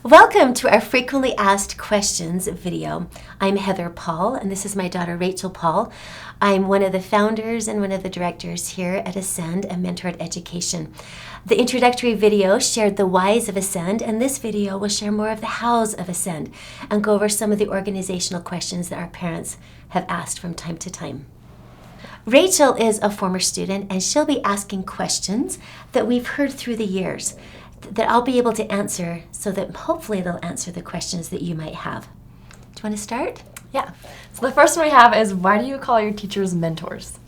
Welcome to our Frequently Asked Questions video. I'm Heather Paul, and this is my daughter Rachel Paul. I'm one of the founders and one of the directors here at Ascend, a mentor at education. The introductory video shared the whys of Ascend, and this video will share more of the hows of Ascend and go over some of the organizational questions that our parents have asked from time to time. Rachel is a former student, and she'll be asking questions that we've heard through the years that I'll be able to answer, so that hopefully they'll answer the questions that you might have. Do you want to start? Yeah. So the first one we have is, why do you call your teachers mentors?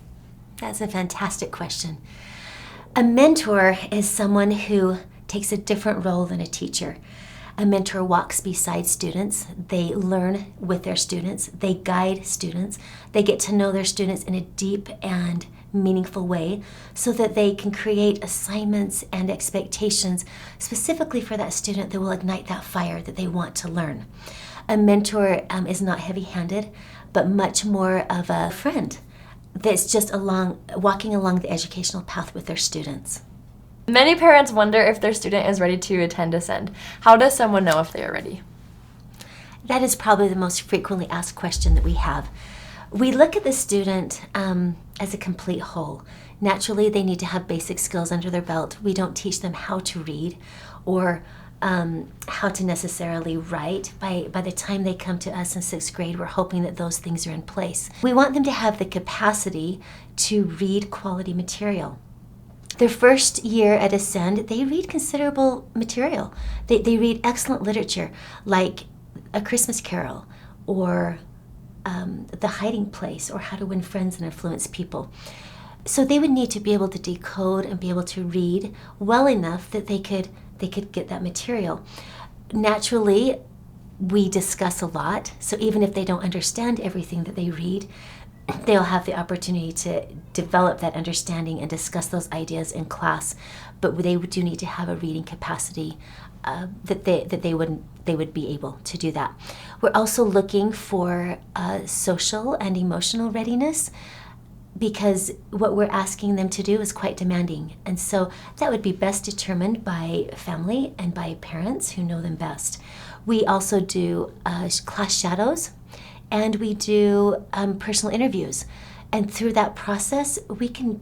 That's a fantastic question. A mentor is someone who takes a different role than a teacher. A mentor walks beside students. They learn with their students. They guide students. They get to know their students in a deep and meaningful way so that they can create assignments and expectations specifically for that student that will ignite that fire that they want to learn. A mentor is not heavy-handed, but much more of a friend that's just walking along the educational path with their students. Many parents wonder if their student is ready to attend Ascend. How does someone know if they are ready? That is probably the most frequently asked question that we have. We look at the student as a complete whole. Naturally, they need to have basic skills under their belt. We don't teach them how to read or how to necessarily write. By the time they come to us in 6th grade, we're hoping that those things are in place. We want them to have the capacity to read quality material. Their first year at Ascend, they read considerable material. They read excellent literature like A Christmas Carol or The Hiding Place or How to Win Friends and Influence People. So they would need to be able to decode and be able to read well enough that they could get that material. Naturally, we discuss a lot, so even if they don't understand everything that they read, they'll have the opportunity to develop that understanding and discuss those ideas in class. But they do need to have a reading capacity that they would be able to do that. We're also looking for social and emotional readiness, because what we're asking them to do is quite demanding. And so that would be best determined by family and by parents who know them best. We also do class shadows, and we do personal interviews. And through that process, we can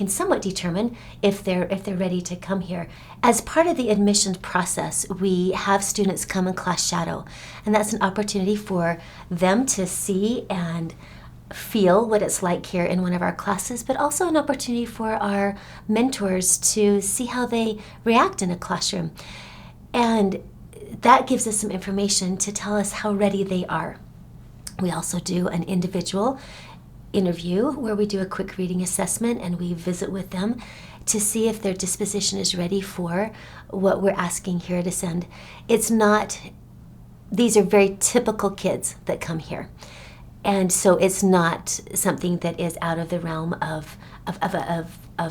somewhat determine if they're ready to come here. As part of the admissions process, we have students come and class shadow, and that's an opportunity for them to see and feel what it's like here in one of our classes, but also an opportunity for our mentors to see how they react in a classroom. And that gives us some information to tell us how ready they are. We also do an individual interview where we do a quick reading assessment and we visit with them to see if their disposition is ready for what we're asking here at Ascend. These are very typical kids that come here. And so it's not something that is out of the realm of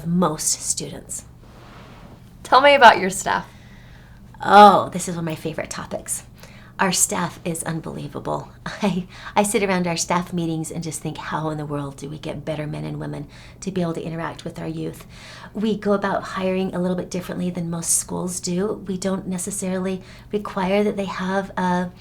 most students. Tell me about your staff. Oh, this is one of my favorite topics. Our staff is unbelievable. I sit around our staff meetings and just think, how in the world do we get better men and women to be able to interact with our youth? We go about hiring a little bit differently than most schools do. We don't necessarily require that they have a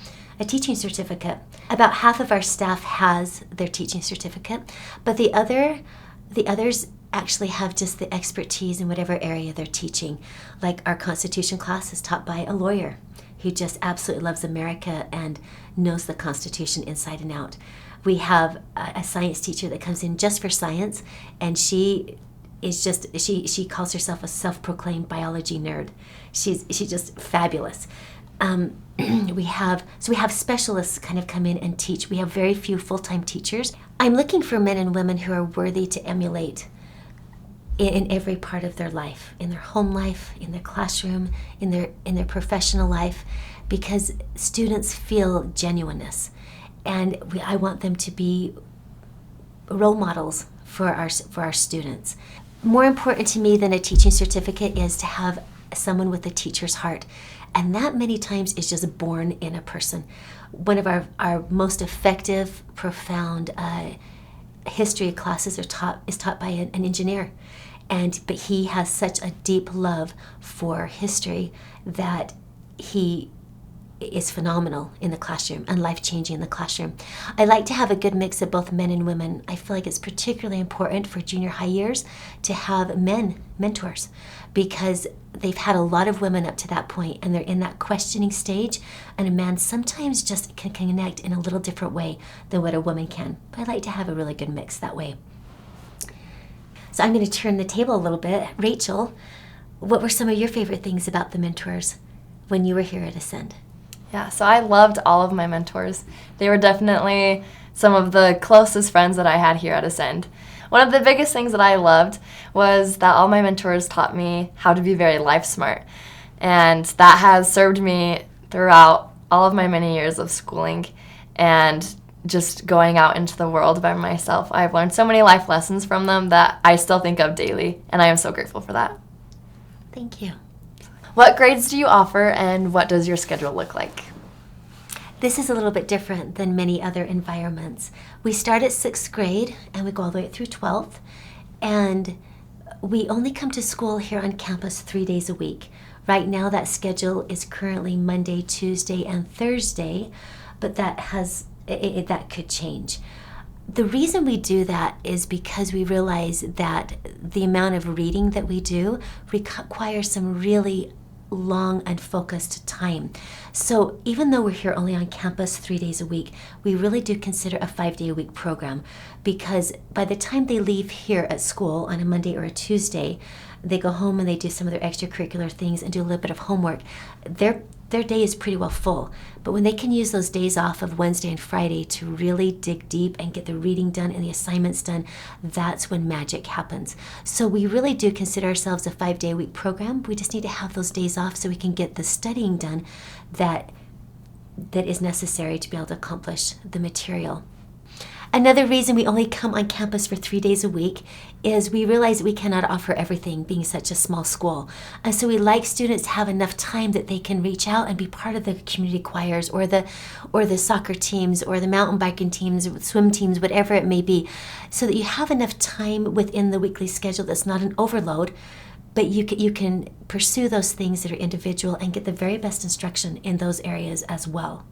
teaching certificate. About half of our staff has their teaching certificate, but the others actually have just the expertise in whatever area they're teaching. Like our Constitution class is taught by a lawyer who just absolutely loves America and knows the Constitution inside and out. We have a science teacher that comes in just for science, and she calls herself a self-proclaimed biology nerd. She's just fabulous. We have specialists kind of come in and teach. We have very few full-time teachers. I'm looking for men and women who are worthy to emulate in every part of their life, in their home life, in their classroom, in their professional life, because students feel genuineness, and I want them to be role models for our students. More important to me than a teaching certificate is to have someone with a teacher's heart, and that many times is just born in a person. One of our most effective, profound history classes is taught by an engineer, but he has such a deep love for history that he is phenomenal in the classroom and life-changing in the classroom. I like to have a good mix of both men and women. I feel like it's particularly important for junior high years to have men mentors, because they've had a lot of women up to that point and they're in that questioning stage, and a man sometimes just can connect in a little different way than what a woman can. But I like to have a really good mix that way. So I'm going to turn the table a little bit. Rachel, what were some of your favorite things about the mentors when you were here at Ascend? Yeah, so I loved all of my mentors. They were definitely some of the closest friends that I had here at Ascend. One of the biggest things that I loved was that all my mentors taught me how to be very life smart. And that has served me throughout all of my many years of schooling and just going out into the world by myself. I've learned so many life lessons from them that I still think of daily, and I am so grateful for that. Thank you. What grades do you offer, and what does your schedule look like? This is a little bit different than many other environments. We start at 6th grade and we go all the way through 12th, and we only come to school here on campus 3 days a week. Right now that schedule is currently Monday, Tuesday, and Thursday, but that could change. The reason we do that is because we realize that the amount of reading that we do requires some really long and focused time. So even though we're here only on campus 3 days a week, we really do consider a 5-day-a-week program, because by the time they leave here at school on a Monday or a Tuesday, they go home and they do some of their extracurricular things and do a little bit of homework. Their day is pretty well full. But when they can use those days off of Wednesday and Friday to really dig deep and get the reading done and the assignments done, that's when magic happens. So we really do consider ourselves a 5-day-a-week program. We just need to have those days off so we can get the studying done that is necessary to be able to accomplish the material. Another reason we only come on campus for 3 days a week is we realize we cannot offer everything, being such a small school. And so we like students to have enough time that they can reach out and be part of the community choirs or the soccer teams or the mountain biking teams, swim teams, whatever it may be, so that you have enough time within the weekly schedule that's not an overload, but you can pursue those things that are individual and get the very best instruction in those areas as well.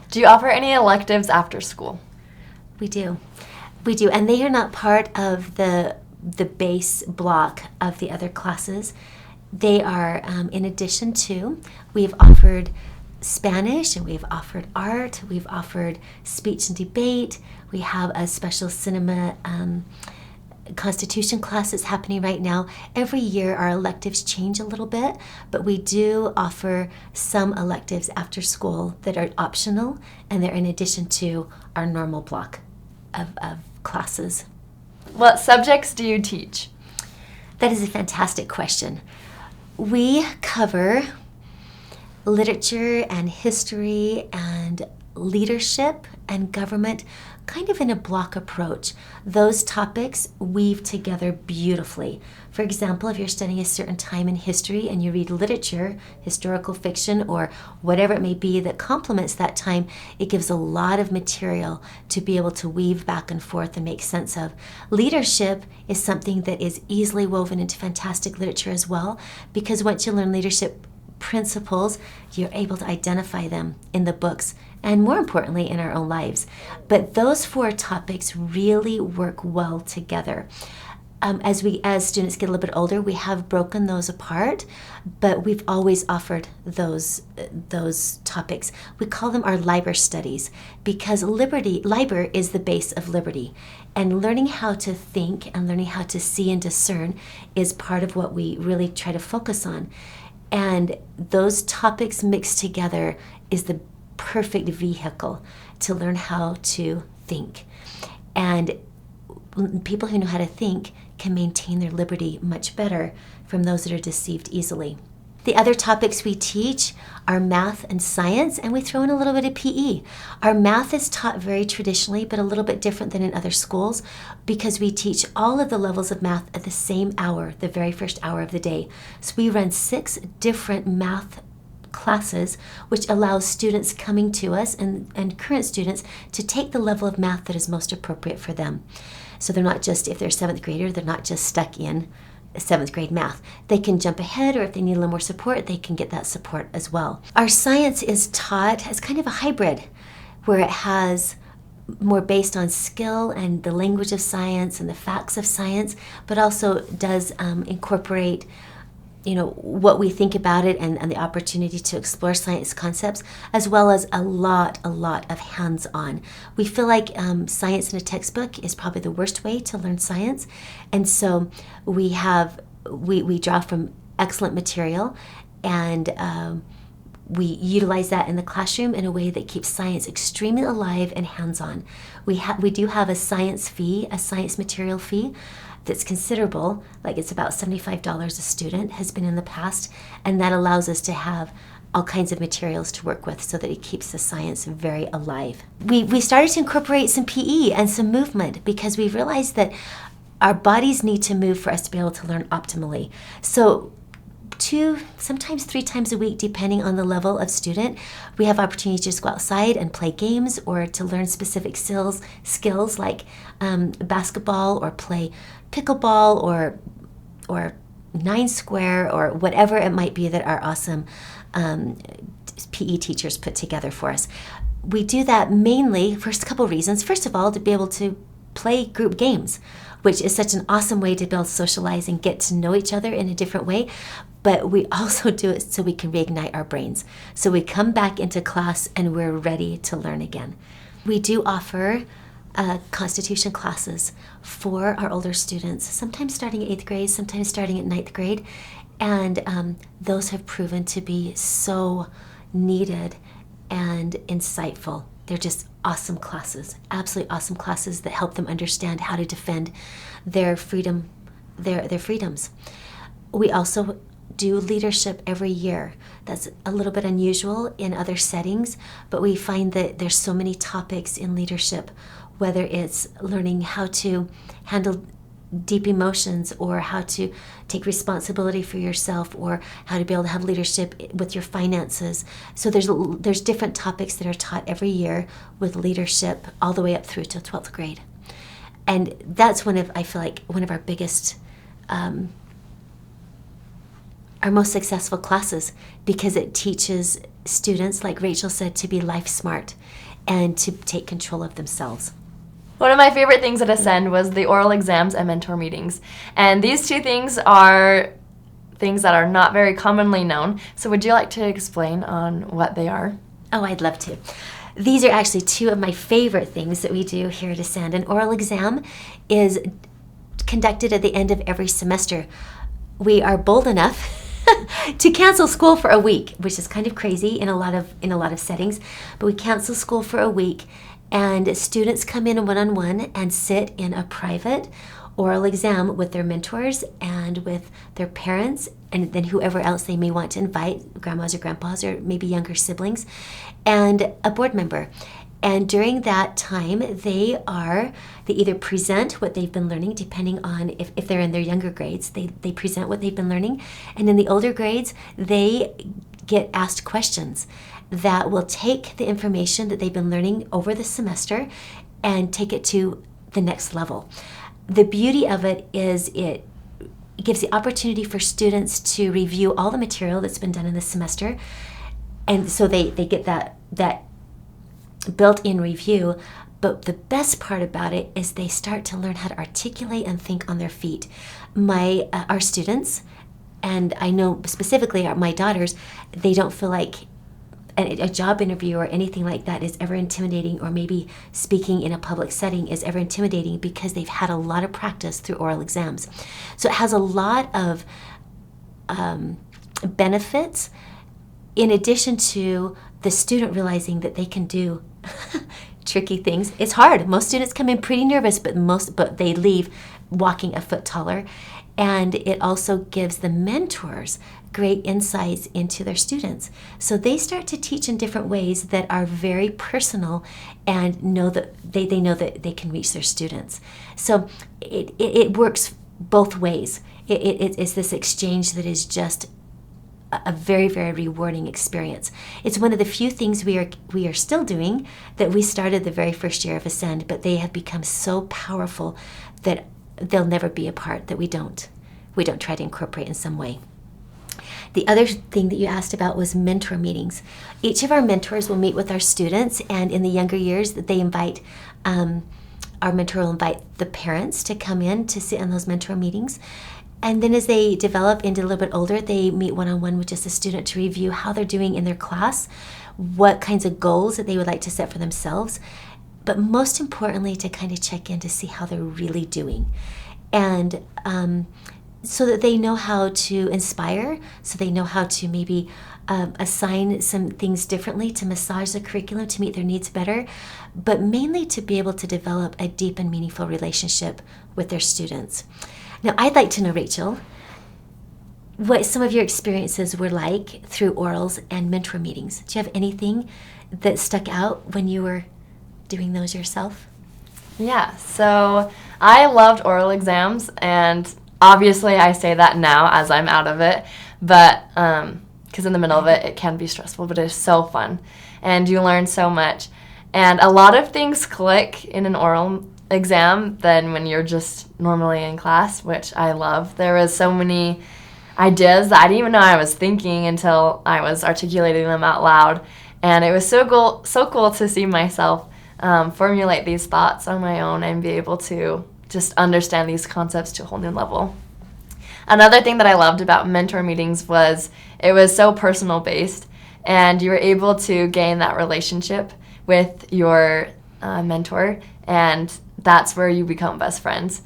Do you offer any electives after school? We do, and they are not part of the base block of the other classes. They are in addition to. We've offered Spanish, and we've offered art, we've offered speech and debate. We have a special cinema Constitution class that's happening right now. Every year our electives change a little bit, but we do offer some electives after school that are optional, and they're in addition to our normal block of classes. What subjects do you teach? That is a fantastic question. We cover literature and history and leadership and government kind of in a block approach. Those topics weave together beautifully. For example, if you're studying a certain time in history and you read literature, historical fiction, or whatever it may be that complements that time, it gives a lot of material to be able to weave back and forth and make sense of. Leadership is something that is easily woven into fantastic literature as well, because once you learn leadership principles, you're able to identify them in the books, and more importantly, in our own lives. But those 4 topics really work well together. As students get a little bit older, we have broken those apart, but we've always offered those topics. We call them our Liber studies, because Liber is the base of liberty, and learning how to think and learning how to see and discern is part of what we really try to focus on. And those topics mixed together is the perfect vehicle to learn how to think. And people who know how to think can maintain their liberty much better from those that are deceived easily. The other topics we teach are math and science, and we throw in a little bit of PE. Our math is taught very traditionally, but a little bit different than in other schools, because we teach all of the levels of math at the same hour, the very first hour of the day. So we run 6 different math classes, which allows students coming to us and current students to take the level of math that is most appropriate for them. So they're not just, if they're a 7th grader, they're not just stuck in 7th grade math. They can jump ahead, or if they need a little more support, they can get that support as well. Our science is taught as kind of a hybrid, where it has more based on skill and the language of science and the facts of science, but also does incorporate what we think about it and the opportunity to explore science concepts, as well as a lot of hands-on. We feel like science in a textbook is probably the worst way to learn science, and so we draw from excellent material, and we utilize that in the classroom in a way that keeps science extremely alive and hands-on. We do have a science fee, a science material fee, that's considerable, like it's about $75 a student, has been in the past, and that allows us to have all kinds of materials to work with so that it keeps the science very alive. We started to incorporate some PE and some movement because we realized that our bodies need to move for us to be able to learn optimally. So 2, sometimes 3 times a week, depending on the level of student, we have opportunities to just go outside and play games or to learn specific skills like basketball, or play pickleball, or 9 square, or whatever it might be that our awesome PE teachers put together for us. We do that mainly for a couple reasons. First of all, to be able to play group games, which is such an awesome way to be able to socialize and get to know each other in a different way. But we also do it so we can reignite our brains. So we come back into class and we're ready to learn again. We do offer Constitution classes for our older students, sometimes starting at 8th grade, sometimes starting at 9th grade. And those have proven to be so needed and insightful. They're just awesome classes, absolutely awesome classes that help them understand how to defend their freedom, their freedoms. We also do leadership every year. That's a little bit unusual in other settings, but we find that there's so many topics in leadership, whether it's learning how to handle deep emotions, or how to take responsibility for yourself, or how to be able to have leadership with your finances. So there's different topics that are taught every year with leadership all the way up through to 12th grade. And that's I feel like one of our biggest, our most successful classes, because it teaches students, like Rachel said, to be life smart and to take control of themselves. One of my favorite things at Ascend was the oral exams and mentor meetings. And these 2 things are things that are not very commonly known. So would you like to explain on what they are? Oh, I'd love to. These are actually 2 of my favorite things that we do here at Ascend. An oral exam is conducted at the end of every semester. We are bold enough to cancel school for a week, which is kind of crazy in a lot of settings, but we cancel school for a week, and students come in one-on-one and sit in a private oral exam with their mentors and with their parents, and then whoever else they may want to invite, grandmas or grandpas, or maybe younger siblings, and a board member. And during that time, they either present what they've been learning, depending on if they're in their younger grades, they present what they've been learning. And in the older grades, they get asked questions that will take the information that they've been learning over the semester and take it to the next level. The beauty of it is it gives the opportunity for students to review all the material that's been done in the semester. And so they get that built-in review. But the best part about it is they start to learn how to articulate and think on their feet. Our students, and I know specifically my daughters, they don't feel like a job interview or anything like that is ever intimidating, or maybe speaking in a public setting is ever intimidating, because they've had a lot of practice through oral exams. So it has a lot of benefits, in addition to the student realizing that they can do tricky things. It's hard. Most students come in pretty nervous, but they leave walking a foot taller. And it also gives the mentors great insights into their students. So they start to teach in different ways that are very personal, and know that they know that they can reach their students. So it works both ways. It's this exchange that is just a very, very rewarding experience. It's one of the few things we are still doing that we started the very first year of Ascend, but they have become so powerful that they'll never be apart, that we don't we don't try to incorporate in some way. The other thing that you asked about was mentor meetings. Each of our mentors will meet with our students, and in the younger years, they invite, our mentor will invite the parents to come in to sit in those mentor meetings. And then as they develop into a little bit older, they meet one-on-one with just a student to review how they're doing in their class, what kinds of goals that they would like to set for themselves, but most importantly, to kind of check in to see how they're really doing. And so that they know how to inspire, so they know how to maybe assign some things differently to massage the curriculum to meet their needs better, but mainly to be able to develop a deep and meaningful relationship with their students. Now, I'd like to know, Rachel, what some of your experiences were like through orals and mentor meetings. Do you have anything that stuck out when you were doing those yourself? Yeah, so I loved oral exams, and obviously I say that now as I'm out of it, but because in the middle of it, it can be stressful, but it's so fun, and you learn so much. And a lot of things click in an oral exam than when you're just normally in class, which I love. There was so many ideas that I didn't even know I was thinking until I was articulating them out loud, and it was so cool to see myself formulate these thoughts on my own and be able to just understand these concepts to a whole new level. Another thing that I loved about mentor meetings was it was so personal based, and you were able to gain that relationship with your mentor, and that's where you become best friends.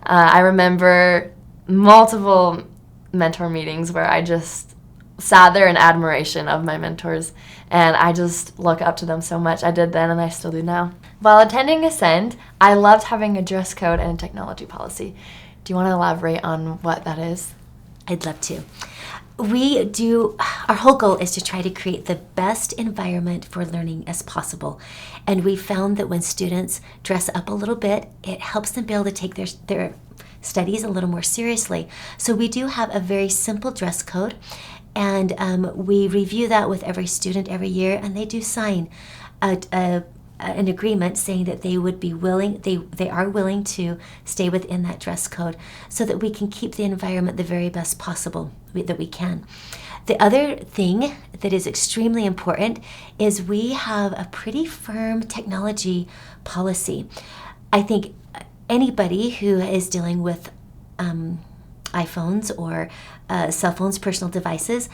I remember multiple mentor meetings where I just sat there in admiration of my mentors, and I just look up to them so much. I did then, and I still do now. While attending Ascend, I loved having a dress code and a technology policy. Do you want to elaborate on what that is? I'd love to. Our whole goal is to try to create the best environment for learning as possible. And we found that when students dress up a little bit, it helps them be able to take their studies a little more seriously. So we do have a very simple dress code, and we review that with every student every year, and they do sign an agreement saying that they would be willing, they are willing to stay within that dress code so that we can keep the environment the very best possible that we can. The other thing that is extremely important is we have a pretty firm technology policy. I think anybody who is dealing with iPhones or cell phones, personal devices,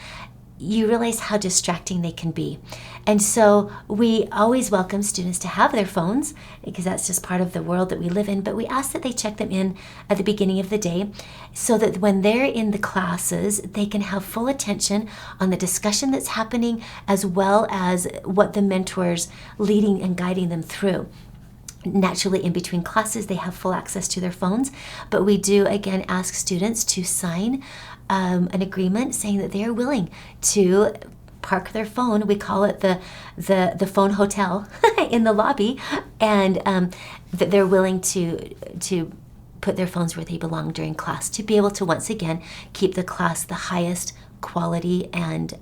you realize how distracting they can be. And so we always welcome students to have their phones because that's just part of the world that we live in, but we ask that they check them in at the beginning of the day so that when they're in the classes, they can have full attention on the discussion that's happening as well as what the mentor's leading and guiding them through. Naturally, in between classes, they have full access to their phones, but we do again ask students to sign an agreement saying that they are willing to park their phone. We call it the phone hotel in the lobby, and that they're willing to put their phones where they belong during class to be able to once again keep the class the highest quality and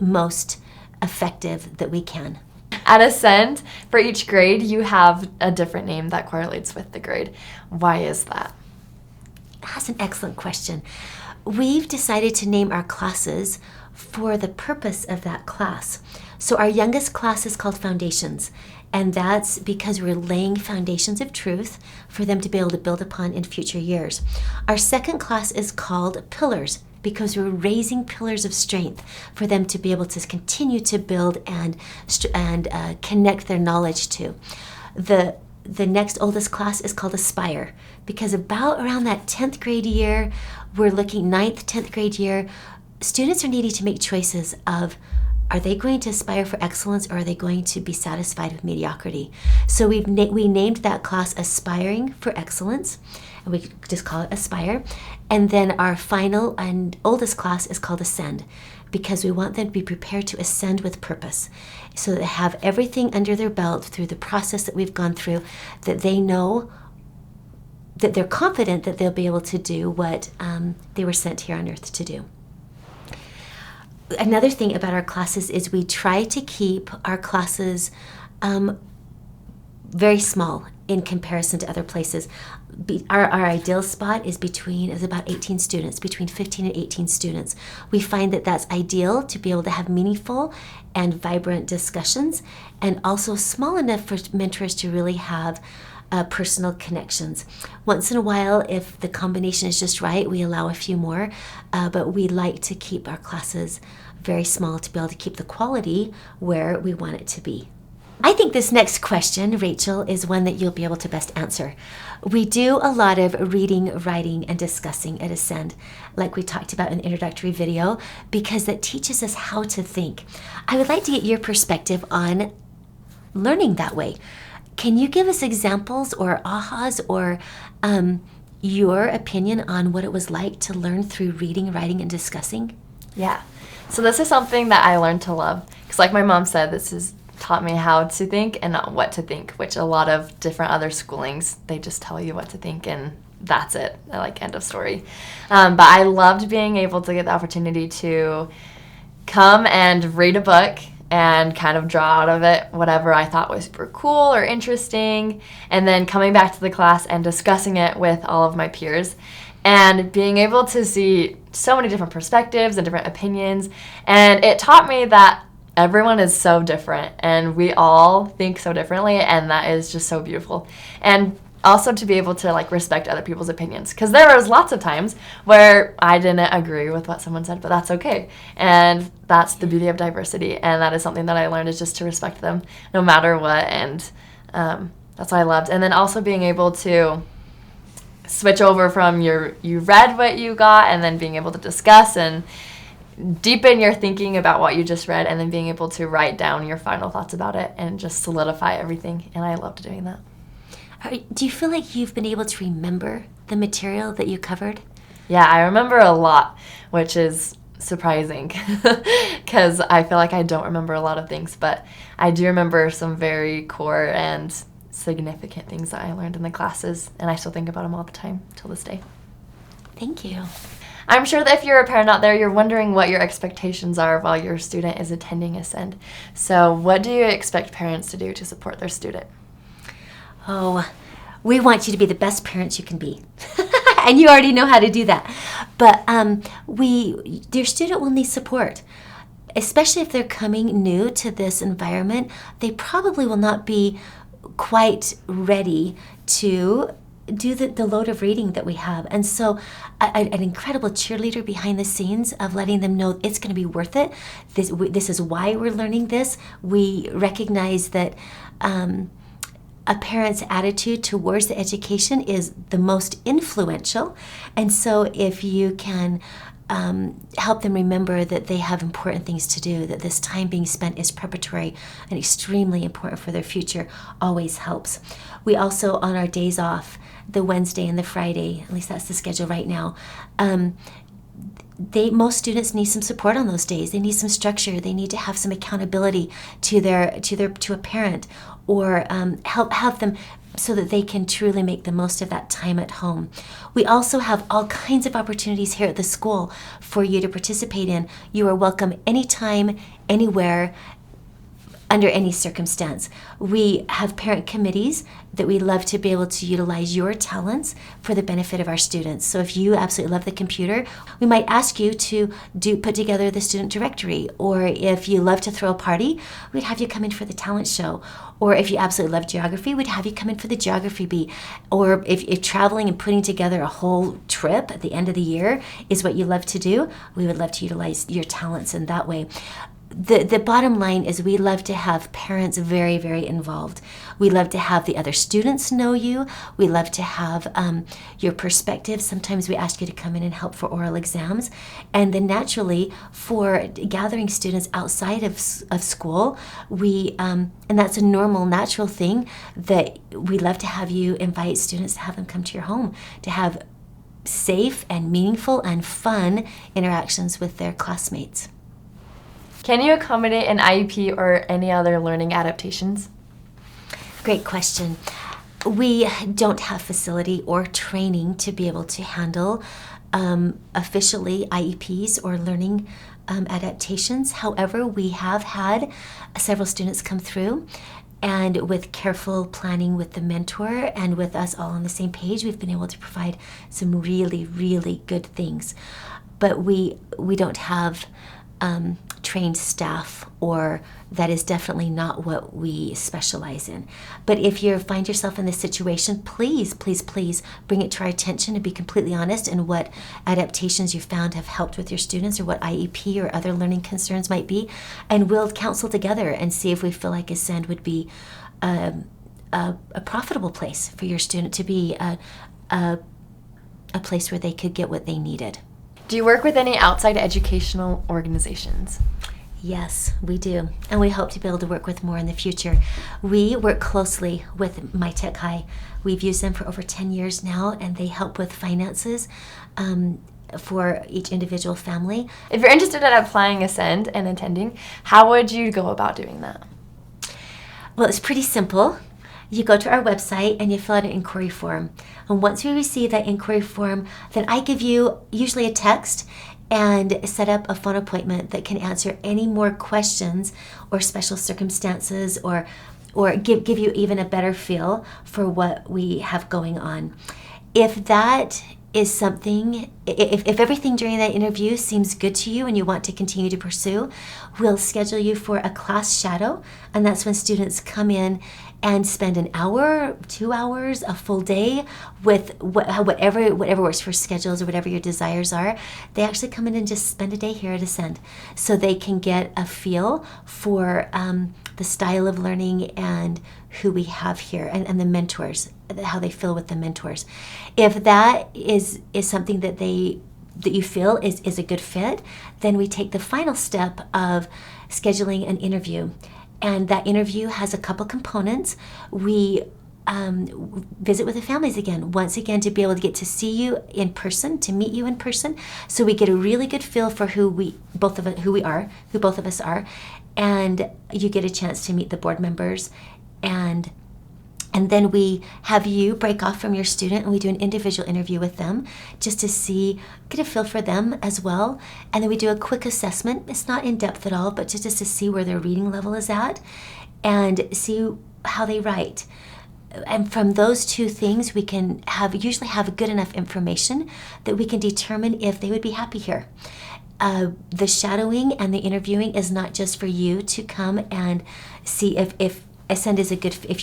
most effective that we can. At Ascend, for each grade, you have a different name that correlates with the grade. Why is that? That's an excellent question. We've decided to name our classes for the purpose of that class. So our youngest class is called Foundations, and that's because we're laying foundations of truth for them to be able to build upon in future years. Our second class is called Pillars, because we're raising pillars of strength for them to be able to continue to build and connect their knowledge to. The next oldest class is called Aspire, because about around that 10th grade year, we're looking 9th, 10th grade year, students are needing to make choices of, are they going to aspire for excellence or are they going to be satisfied with mediocrity? So we named that class Aspiring for Excellence, and we just call it Aspire. And then our final and oldest class is called Ascend, because we want them to be prepared to ascend with purpose, so that they have everything under their belt through the process that we've gone through, that they know, that they're confident that they'll be able to do what they were sent here on earth to do. Another thing about our classes is we try to keep our classes very small in comparison to other places. Our ideal spot is about 18 students, between 15 and 18 students. We find that that's ideal to be able to have meaningful and vibrant discussions, and also small enough for mentors to really have personal connections. Once in a while, if the combination is just right, we allow a few more, but we like to keep our classes very small to be able to keep the quality where we want it to be. I think this next question, Rachel, is one that you'll be able to best answer. We do a lot of reading, writing, and discussing at Ascend, like we talked about in the introductory video, because that teaches us how to think. I would like to get your perspective on learning that way. Can you give us examples or ahas or your opinion on what it was like to learn through reading, writing, and discussing? Yeah. So this is something that I learned to love. Because like my mom said, this has taught me how to think and not what to think, which a lot of different other schoolings, they just tell you what to think and that's it, like end of story. But I loved being able to get the opportunity to come and read a book and kind of draw out of it whatever I thought was super cool or interesting, and then coming back to the class and discussing it with all of my peers and being able to see so many different perspectives and different opinions. And it taught me that everyone is so different and we all think so differently, and that is just so beautiful. And also to be able to like respect other people's opinions, because there was lots of times where I didn't agree with what someone said, but that's okay. And that's the beauty of diversity, and that is something that I learned, is just to respect them no matter what. And that's what I loved. And then also being able to switch over from you read what you got and then being able to discuss and deepen your thinking about what you just read, and then being able to write down your final thoughts about it and just solidify everything. And I loved doing that. Do you feel like you've been able to remember the material that you covered? Yeah, I remember a lot, which is surprising because I feel like I don't remember a lot of things, but I do remember some very core and significant things that I learned in the classes, and I still think about them all the time till this day. Thank you. I'm sure that if you're a parent out there, you're wondering what your expectations are while your student is attending Ascend. So what do you expect parents to do to support their student? Oh, we want you to be the best parents you can be. And you already know how to do that. But your student will need support. Especially if they're coming new to this environment, they probably will not be quite ready to do the load of reading that we have. And so an incredible cheerleader behind the scenes of letting them know it's going to be worth it. This is why we're learning this. We recognize that a parent's attitude towards the education is the most influential. And so if you can help them remember that they have important things to do, that this time being spent is preparatory and extremely important for their future, always helps. We also, on our days off, the Wednesday and the Friday, at least that's the schedule right now, most students need some support on those days. They need some structure. They need to have some accountability to a parent, or help them so that they can truly make the most of that time at home. We also have all kinds of opportunities here at the school for you to participate in. You are welcome anytime, anywhere, under any circumstance. We have parent committees that we love to be able to utilize your talents for the benefit of our students. So if you absolutely love the computer, we might ask you to put together the student directory. Or if you love to throw a party, we'd have you come in for the talent show. Or if you absolutely love geography, we'd have you come in for the geography bee. Or if traveling and putting together a whole trip at the end of the year is what you love to do, we would love to utilize your talents in that way. The bottom line is we love to have parents very, very involved. We love to have the other students know you. We love to have your perspective. Sometimes we ask you to come in and help for oral exams. And then naturally, for gathering students outside of school, and that's a normal, natural thing, that we love to have you invite students to have them come to your home, to have safe and meaningful and fun interactions with their classmates. Can you accommodate an IEP or any other learning adaptations? Great question. We don't have facility or training to be able to handle officially IEPs or learning adaptations. However, we have had several students come through, And with careful planning with the mentor and with us all on the same page, we've been able to provide some really, really good things. But we don't have trained staff, or that is definitely not what we specialize in. But if you find yourself in this situation, please, please, please bring it to our attention and be completely honest in what adaptations you found have helped with your students, or what IEP or other learning concerns might be, and we'll counsel together and see if we feel like Ascend would be a profitable place for your student to be, a place where they could get what they needed. Do you work with any outside educational organizations? Yes, we do, and we hope to be able to work with more in the future. We work closely with MyTech High. We've used them for over 10 years now, and they help with finances for each individual family. If you're interested in applying Ascend and attending, how would you go about doing that? Well, it's pretty simple. You go to our website and you fill out an inquiry form. And once we receive that inquiry form, then I give you usually a text and set up a phone appointment that can answer any more questions or special circumstances, or give you even a better feel for what we have going on. If that is something, if everything during that interview seems good to you and you want to continue to pursue, we'll schedule you for a class shadow, and that's when students come in and spend an hour, 2 hours, a full day with whatever works for schedules or whatever your desires are. They actually come in and just spend a day here at Ascend, so they can get a feel for the style of learning and who we have here, and the mentors, how they feel with the mentors. If that is something that you feel is a good fit, then we take the final step of scheduling an interview. And that interview has a couple components. We visit with the families again, once again, to be able to get to see you in person, to meet you in person, so we get a really good feel for who both of us are, and you get a chance to meet the board members, and then we have you break off from your student and we do an individual interview with them just to get a feel for them as well. And then we do a quick assessment. It's not in depth at all, but just to see where their reading level is at and see how they write. And from those two things, we can usually have good enough information that we can determine if they would be happy here. The shadowing and the interviewing is not just for you to come and see if you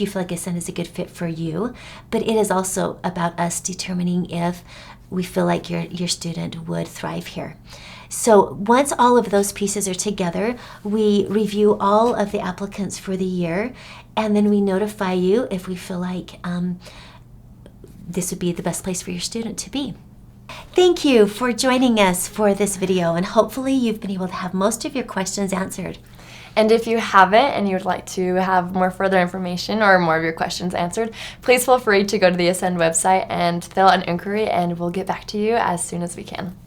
feel like Ascend is a good fit for you, but it is also about us determining if we feel like your student would thrive here. So once all of those pieces are together, we review all of the applicants for the year, and then we notify you if we feel like this would be the best place for your student to be. Thank you for joining us for this video, and hopefully you've been able to have most of your questions answered. And if you haven't and you would like to have more further information or more of your questions answered, please feel free to go to the Ascend website and fill out an inquiry, and we'll get back to you as soon as we can.